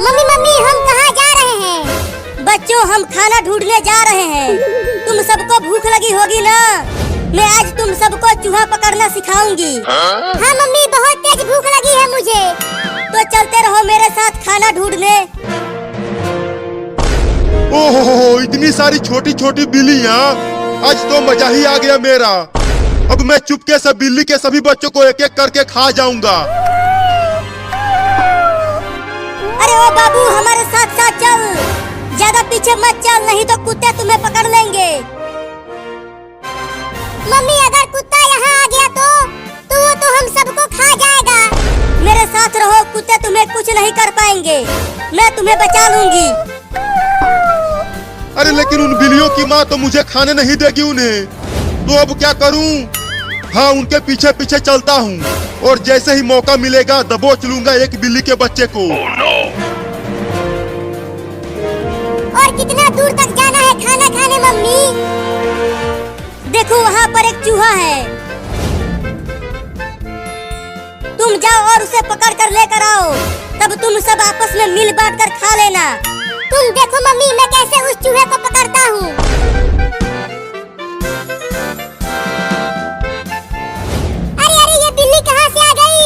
Mummy mummy हम कहाँ जा रहे हैं? बच्चों हम खाना ढूंढने जा रहे हैं। तुम सबको भूख लगी होगी ना? मैं आज तुम सबको चूहा पकड़ना सिखाऊंगी। हाँ मम्मी बहुत तेज भूख लगी है मुझे। तो चलते रहो मेरे साथ खाना ढूंढने। ओहो इतनी सारी छोटी छोटी बिल्लियाँ, आज तो मजा ही आ गया मेरा। अब मैं चुपके से बिल्ली के सभी बच्चों को एक एक करके खा जाऊंगा। अरे ओ बाबू हमारे साथ साथ चल, ज्यादा पीछे मत चल नहीं तो कुत्ते तुम्हें पकड़ लेंगे। मम्मी अगर कुत्ता यहाँ आ गया तो वो तो हम सबको खा जाएगा। मेरे साथ रहो, कुत्ते तुम्हें कुछ नहीं कर पाएंगे, मैं तुम्हें बचा लूंगी। अरे लेकिन उन बिल्लियों की माँ तो मुझे खाने नहीं देगी उन्हें, तो अब क्या करूं? हाँ उनके पीछे पीछे चलता हूँ और जैसे ही मौका मिलेगा दबोच लूंगा एक बिल्ली के बच्चे को। और कितना दूर तक जाना है खाना खाने मम्मी? देखो वहाँ पर एक चूहा है, तुम जाओ और उसे पकड़ कर लेकर आओ, तब तुम सब आपस में मिल बांट कर खा लेना। तुम देखो मम्मी मैं कैसे उस चूहे को पकड़ता हूँ। अरे अरे ये बिल्ली कहाँ से आ गई?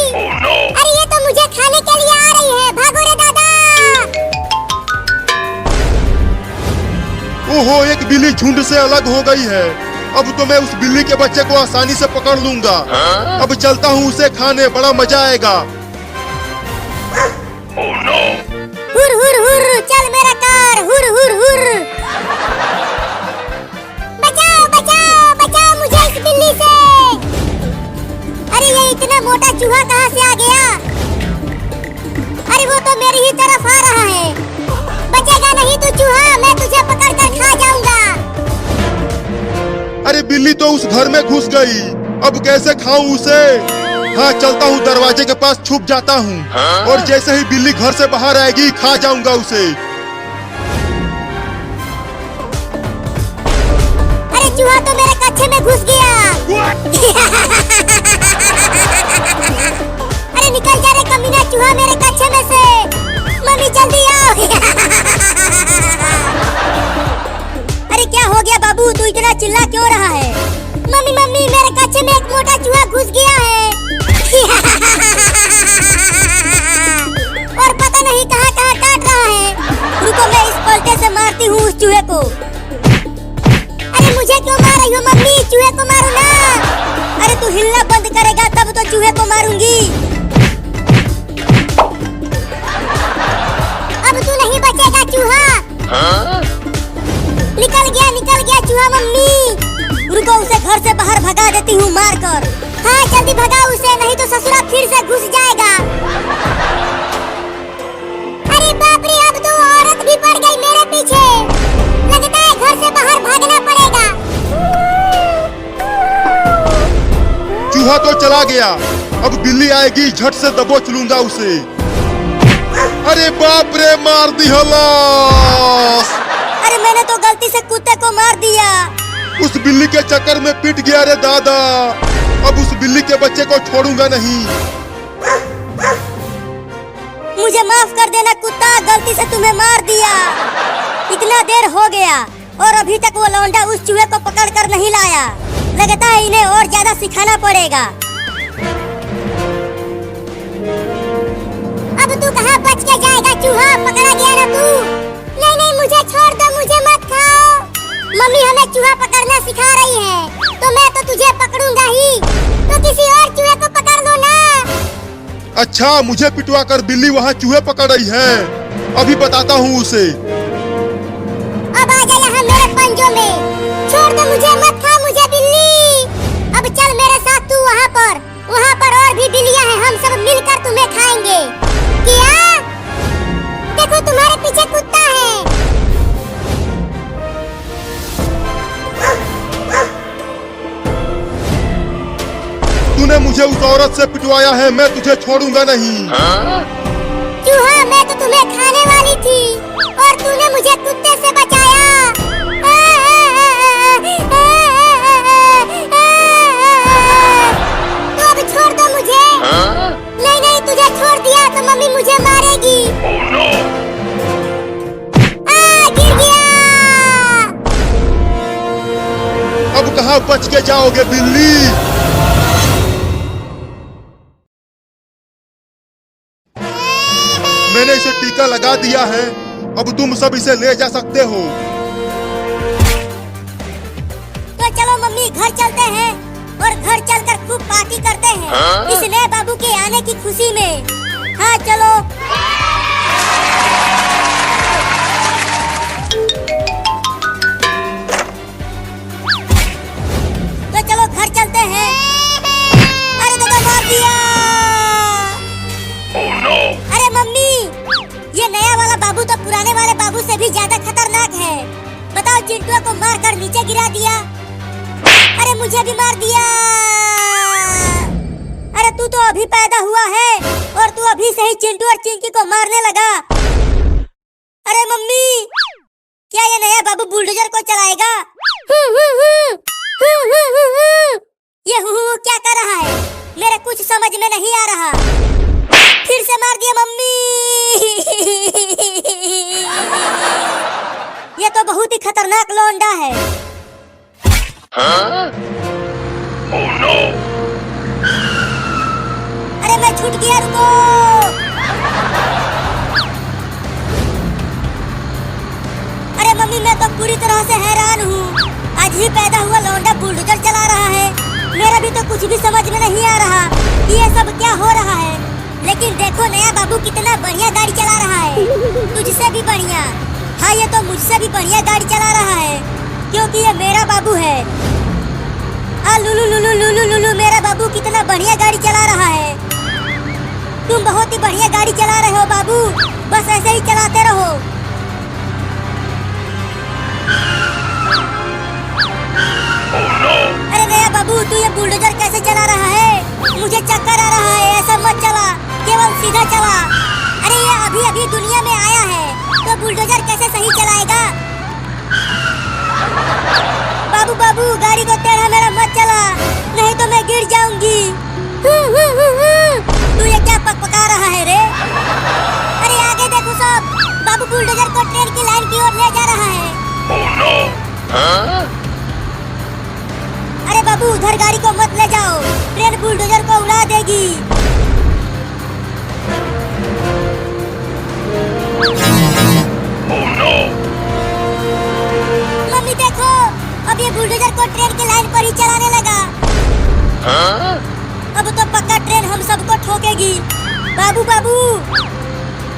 अरे ये तो मुझे खाने के लिए आ रही है, भागो रे दादा। ओहो एक बिल्ली झुंड से अलग हो गई है। अब तो मैं उस बिल्ली के बच्चे को आसानी से पकड़ लूंगा। अब चलता हूँ उसे खाने, बड़ा मजा आएगा। हुर हुर हुर चल मेरा कार, हुर हुर हुर। बचाओ बचाओ बचाओ मुझे इस बिल्ली से। अरे ये इतना मोटा चूहा कहाँ से आ गया? अरे वो तो मेरी ही तरफ आ रहा है। बचेगा नहीं तू चूहा, मैं तुझे पकड़ कर खा जाऊंगा। अरे बिल्ली तो उस घर में घुस गई, अब कैसे खाऊं उसे? हाँ चलता हूँ दरवाजे के पास छुप जाता हूँ और जैसे ही बिल्ली घर से बाहर आएगी खा जाऊंगा उसे। अरे चूहा तो मेरे कच्छे में घुस गया। अरे निकल जा रे कमीना चूहा मेरे कच्छे में से। मम्मी जल्दी आओ। अरे क्या हो गया बाबू, तू इतना चिल्ला क्यों रहा है? मम्मी मम्मी मेरे कच्छे में एक मोटा चूहा घुस गया है। और पता नहीं कहाँ कहाँ काट रहा है। रुको मैं इस पलटे से मारती हूँ उस चूहे को। अरे मुझे क्यों मार रही हो मम्मी? चूहे को मारो ना। अरे तू हिलना बंद करेगा तब तो चूहे को मारूंगी। अब तू नहीं बचेगा चूहा। निकल गया चूहा मम्मी। रुको उसे घर से बाहर भगा देती हूँ मार कर। हाँ जल्दी भगाओ उसे, नहीं तो ससुरा फिर से घुस जाएगा। अरे बाप रे अब तो औरत भी पड़ गई मेरे पीछे। लगता है घर से बाहर भागना पड़ेगा। चूहा तो चला गया, अब बिल्ली आएगी झट से दबोच लूंगा उसे। अरे बाप रे मार दी हलास। अरे मैंने तो गलती से कुत्ते को मार दिया। उस बिल्ली के चक्कर में पिट गया रे दादा। अब उस बिल्ली के बच्चे को छोड़ूंगा नहीं। मुझे माफ कर देना कुत्ता, गलती से तुम्हें मार दिया। इतना देर हो गया और अभी तक वो लौंडा उस चूहे को पकड़ कर नहीं लाया। लगता है इन्हें और ज्यादा सिखाना पड़ेगा। अब तू कहाँ बच के जाएगा चूहा? पकड़ा गया ना तू। नहीं नहीं मुझे छोड़ दो, मुझे मत खाओ। मम्मी हमें चूहा पकड़ना सिखा रही है, तो मैं तो तुझे पकड़ूंगा ही। तो किसी और चूहे को पकड़ लो ना। अच्छा मुझे पिटवा कर बिल्ली वहाँ चूहे पकड़ रही है, अभी बताता हूँ उसे। अब आ जा यहाँ मेरे पंजों में। छोड़ दो मुझे, मत खा मुझे बिल्ली। अब चल मेरे साथ तू वहाँ पर और भी बिल्लियाँ हैं, हम सब मिलकर तुम्हें खाएंगे। क्या? देखो तुम्हारे पीछे कुत्ता है। तूने मुझे उस औरत से पिटवाया है, मैं तुझे छोड़ूंगा नहीं। चूहा मैं तो तुम्हें खाने वाली थी और तूने मुझे कुत्ते से बचाया। तो अब छोड़ दो मुझे। नहीं नहीं तुझे जाओ, बच के जाओगे बिल्ली। मैंने इसे टीका लगा दिया है, अब तुम सब इसे ले जा सकते हो। तो चलो मम्मी घर चलते हैं और घर चलकर खूब पार्टी करते हैं इस नए बाबू के आने की खुशी में। हाँ चलो। तो चलो घर चलते हैं। अरे दादा मार दिया। अरे मम्मी, ये नया वाला बाबू तो पुराने वाले बाबू से भी ज्यादा खतरनाक है। बताओ, चिंटुआ को मार कर नीचे गिरा दिया। अरे मुझे भी मार दिया। अरे तू तो अभी पैदा हुआ है और तू अभी से ही चिंटू और चिंकी को मारने लगा। अरे मम्मी, क्या ये नया बाबू बुलडोजर को चलाएगा? ये क्या कर रहा है? मेरे कुछ समझ में नहीं आ रहा। फिर से मार दिया मम्मी। ये तो बहुत ही खतरनाक लौंडा है। Oh no! अरे मैं छूट गया, रुको। अरे मम्मी, मैं तो पूरी तरह से हैरान हूँ। आज ही पैदा हुआ लौंडा बुलडोजर चला रहा है। मेरा भी तो कुछ भी समझ में नहीं आ रहा कि ये सब क्या हो रहा है। लेकिन देखो, नया बाबू कितना बढ़िया गाड़ी चला रहा है, तुझसे भी बढ़िया। हाँ, ये तो मुझसे भी बढ़िया गाड़ी चला रहा है, क्योंकि ये मेरा बाबू है। लुलु लुलु लुलु लुलु, मेरा बाबू कितना बढ़िया गाड़ी चला रहा है। तुम बहुत ही बढ़िया गाड़ी चला रहे हो बाबू, बस ऐसे ही चलाते रहो। अरे नया बाबू, तू ये बुलडोजर कैसे चला रहा है? मुझे चक्कर आ रहा है। ऐसा मत चला, केवल सीधा चला। अरे ये अभी अभी दुनिया में आया है, तो बुलडोजर कैसे सही चलाएगा? बाबू बाबू, गाड़ी को टेढ़ा मेरा मत चला, नहीं तो मैं गिर जाऊंगी। तू ये क्या पकपका रहा है रे? अरे आगे देखो सब, बाबू बुलडोजर को ट्रेन की लाइन की ओर ले जा रहा है। Oh no! अरे बाबू, उधर गाड़ी को मत ले जाओ, ट्रेन बुलडोजर को उड़ा देगी। Oh no! मम्मी देखो, अब ये बुलडोजर को ट्रेन की लाइन पर ही चलाने लगा। अब तो पक्का ट्रेन हम सबको ठोकेगी। बाबू बाबू,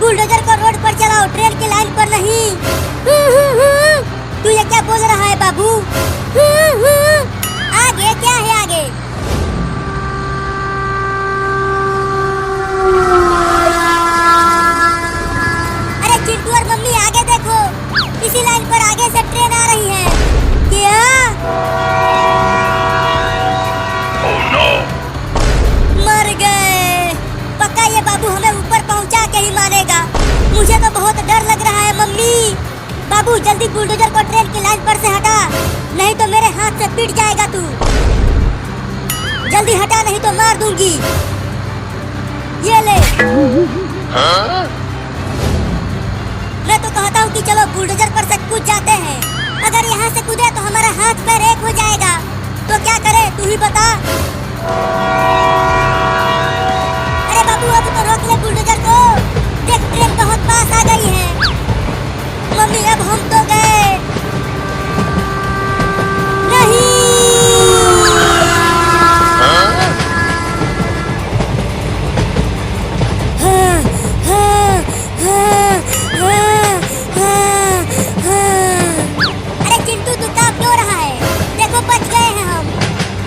बुलडोजर को रोड पर चलाओ, ट्रेन की लाइन पर नहीं। तू ये क्या बोल रहा है बाबू? आगे क्या है आगे? अरे चिंटू और मम्मी, आगे देखो, इसी लाइन पर आगे से ट्रेन आ रही है। क्या? Oh no! मर गए। पक्का ये बाबू हमें ऊपर पहुंचा के ही मारेगा। मुझे तो बहुत डर लग रहा है मम्मी। बाबू, जल्दी बुलडोजर को ट्रेन की लाइन पर से हटा, नहीं तो मेरे हाथ से पिट जाएगा तू। जल्दी हटा, नहीं तो मार दूंगी। ये ले। मैं तो कहता हूँ कि चलो बुलडोजर पर से कूद जाते हैं। अगर यहाँ से कूदे तो हमारा हाथ पैर एक हो जाएगा। तो क्या करें, तू ही बता। अरे बाबू, अब तो रोक ले बुलडोजर को। देख, ट्रेन बहुत पास आ गई है। मम्मी, अब हम तो गए। नहीं। अरे चिंटू, तू कहाँ क्यों रहा है? देखो, बच गए हैं हम।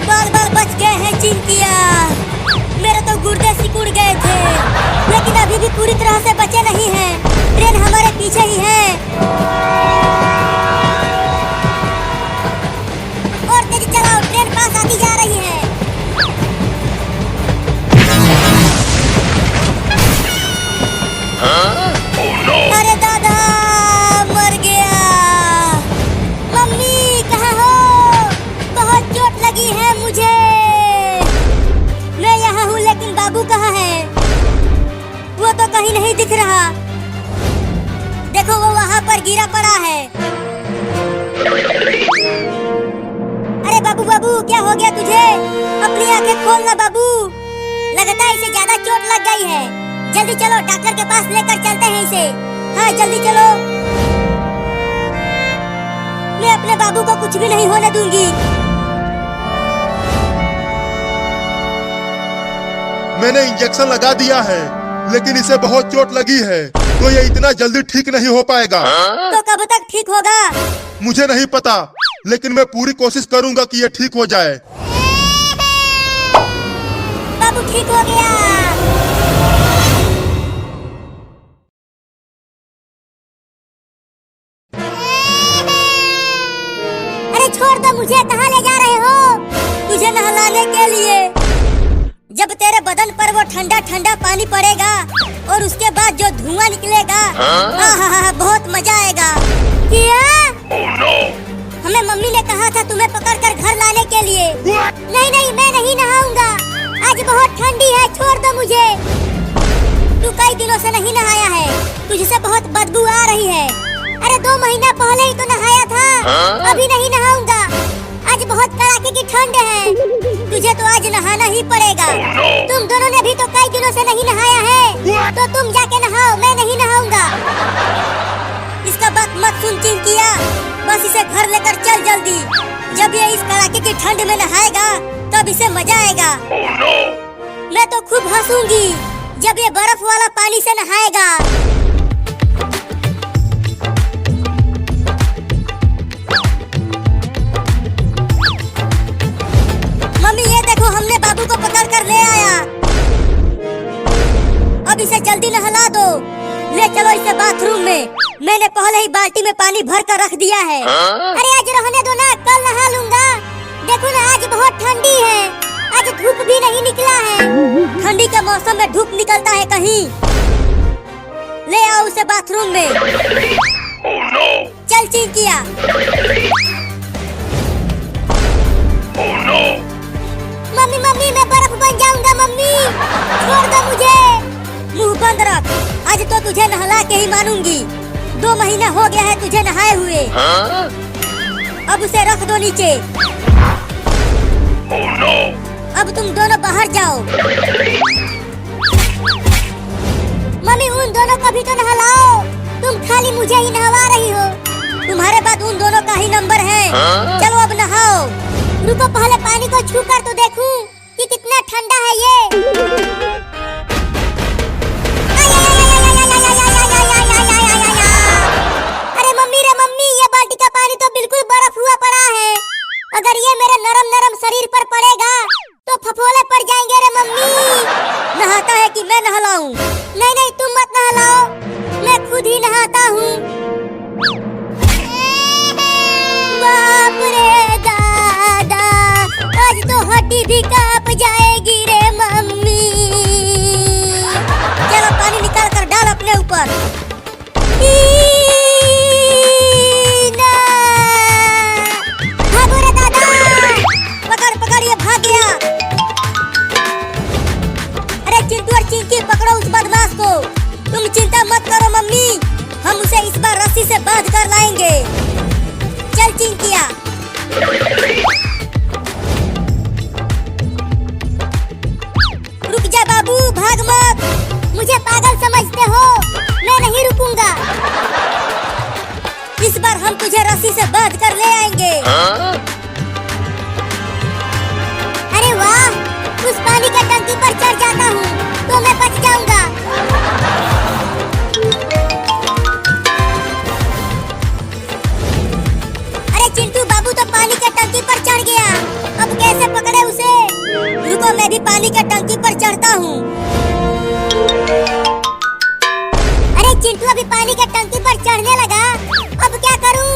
बाल बाल बच गए हैं चिंकिया। मेरे तो गुर्दे सिकुड़ गए थे, लेकिन अभी भी पूरी तरह से बचे नहीं हैं। ट्रेन हमारे पीछे ही है। और तेज चलाओ, ट्रेन पास आती जा रही है। Oh no! अरे दादा, मर गया। मम्मी कहाँ हो? बहुत चोट लगी है मुझे। मैं यहाँ हूँ, लेकिन बाबू कहाँ है? वो तो कहीं नहीं दिख रहा। देखो, वो वहाँ पर गिरा पड़ा है। अरे बाबू बाबू, क्या हो गया तुझे? अपनी आंखें खोल ना बाबू। लगता है इसे ज्यादा चोट लग गई है। जल्दी चलो, डॉक्टर के पास लेकर चलते हैं इसे। हाँ जल्दी चलो। मैं अपने बाबू को कुछ भी नहीं होने दूंगी। मैंने इंजेक्शन लगा दिया है, लेकिन इसे बहुत चोट लगी है, तो ये इतना जल्दी ठीक नहीं हो पाएगा। तो कब तक ठीक होगा? मुझे नहीं पता, लेकिन मैं पूरी कोशिश करूंगा कि ये ठीक हो जाए। बाबू ठीक हो गया। अरे छोड़ दो मुझे, कहाँ ले जा रहे हो? तुझे नहलाने के लिए। जब तेरे बदन पर वो ठंडा ठंडा पानी पड़ेगा और उसके बाद जो धुआं निकलेगा, बहुत मजा आएगा। क्या? Oh no! हमें मम्मी ने कहा था तुम्हें पकड़कर घर लाने के लिए। नहीं नहीं, मैं नहीं नहाऊंगा। आज बहुत ठंडी है, छोड़ दो मुझे। तू कई दिनों से नहीं नहाया है, तुझसे बहुत बदबू आ रही है। अरे 2 महीना पहले ही तो नहाया था। अभी नहीं नहाऊंगा, आज बहुत कड़ाके की ठंड है। तुझे तो आज नहाना ही पड़ेगा। तुम दोनों ने भी तो कई दिनों से नहीं नहाया है, तो तुम जाके नहाओ, मैं नहीं नहाऊंगा। इसका बात मत सुन चिंकिया, बस इसे घर लेकर चल जल्दी। जब ये इस कड़ाके की ठंड में नहाएगा तब इसे मजा आएगा। Oh no! मैं तो खूब हंसूंगी जब ये बर्फ वाला पानी से नहाएगा। मम्मी ये देखो, हमने बाबू को पकड़ कर ले आया। अब इसे जल्दी नहला दो। ले चलो इसे बाथरूम में। मैंने पहले ही बाल्टी में पानी भर कर रख दिया है। अरे आज रहने दो ना, कल नहा लूंगा। देखो ना, आज बहुत ठंडी है, आज धूप भी नहीं निकला है। ठंडी के मौसम में धूप निकलता है कहीं? ले आओ उसे बाथरूम में। Oh no! चल चिंकिया। Oh no! मम्मी मम्मी, मैं बर्फ बन जाऊंगा। मम्मी छोड़ दो मुझे। मुंह बंद रख, आज तो तुझे नहला के ही मानूंगी। 2 महीना हो गया है तुझे नहाए हुए। अब उसे रख दो नीचे। Oh no! अब तुम दोनों बाहर जाओ। मम्मी उन दोनों को भी तो नहलाओ, तुम खाली मुझे ही नहवा रही हो। तुम्हारे बाद उन दोनों का ही नंबर है। चलो अब नहाओ। रुको, पहले पानी को छू कर तो देखूं कि कितना ठंडा है ये। अरे मम्मी रे मम्मी, ये बाल्टी का पानी तो बिल्कुल बर्फ हुआ पड़ा है। अगर ये मेरे नरम नरम शरीर पर पड़ेगा तो फफोले पड़ जाएंगे रे मम्मी। नहाता है कि मैं नहलाऊं? नहीं नहीं, तुम मत नहलाओ, मैं खुद ही नहाता हूँ। बाप रे दादा, आज तो हड्डी भी कांप जाएगी रे मम्मी। चलो पानी निकाल कर डाल अपने ऊपर। भागो रे दादा। पकड़ पकड़, ये भाग गया। अरे चिंटू और चिंकी, पकड़ो उस बदमाश को। तुम चिंता मत करो मम्मी, हम उसे इस बार रस्सी से बांध कर लाएंगे। चल चिंकिया। रुक जा बाबू, भाग मत। मुझे पागल समझते हो? मैं नहीं रुकूंगा। इस बार हम तुझे रस्सी से बांध कर ले आएंगे। अरे वाह, उस पानी का टंकी पर चढ़ जाता हूँ तो मैं बच जाऊंगा। अरे चिंटू, बाबू तो पानी के टंकी पर चढ़ गया। अब कैसे पकड़े उसे? रुको, मैं भी पानी के टंकी पर चढ़ता हूँ। अरे चिंटू अभी पानी के टंकी पर चढ़ने लगा, अब क्या करूं?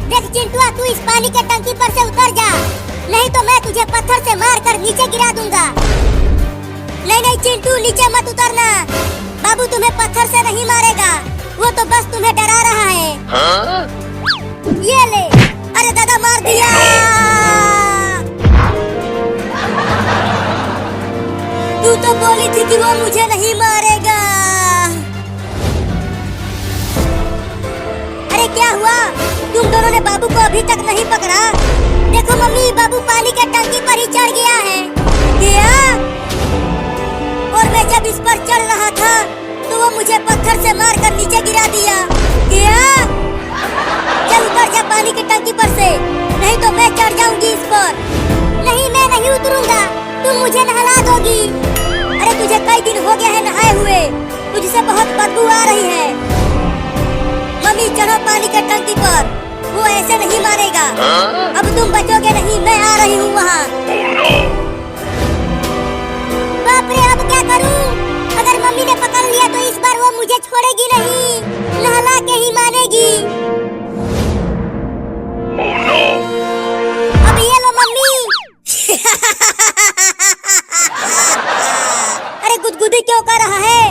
देख चिंटू, तू इस पानी के टंकी पर से उतर जा, नहीं तो मैं तुझे पत्थर से मार कर नीचे गिरा दूंगा। नहीं नहीं चिंटू, नीचे मत उतरना। बाबू तुम्हें पत्थर से नहीं मारेगा, वो तो बस तुम्हें डरा रहा है। ये ले। अरे दादा, मार दिया। तू तो बोली थी कि वो मुझे नहीं मारेगा। अरे क्या हुआ? तुम दोनों ने बाबू को अभी तक नहीं पकड़ा। देखो मम्मी, बाबू पानी के टंकी पर ही चढ़ गया है। क्या? और मैं जब इस पर चढ़ रहा था तो वो मुझे पत्थर से मारकर नीचे गिरा दिया। क्या? चल उतर जा पानी की टंकी पर से, नहीं तो मैं चढ़ जाऊंगी इस पर। नहीं, मैं नहीं उतरूंगा, तुम मुझे नहला दोगी। अरे तुझे कई दिन हो गए हैं नहाए हुए, तुझसे बहुत बदबू आ रही है। मम्मी चढ़ो पानी के टंकी पर, वो ऐसे नहीं मारेगा। अब तुम बचोगे नहीं, मैं आ रही हूँ वहाँ। Oh no! बाप रे, अब क्या करूं? अगर मम्मी ने पकड़ लिया तो इस बार वो मुझे छोड़ेगी नहीं, नहला के ही मानेगी। Oh no! अब ये लो मम्मी। अरे गुदगुदी क्यों कर रहा है?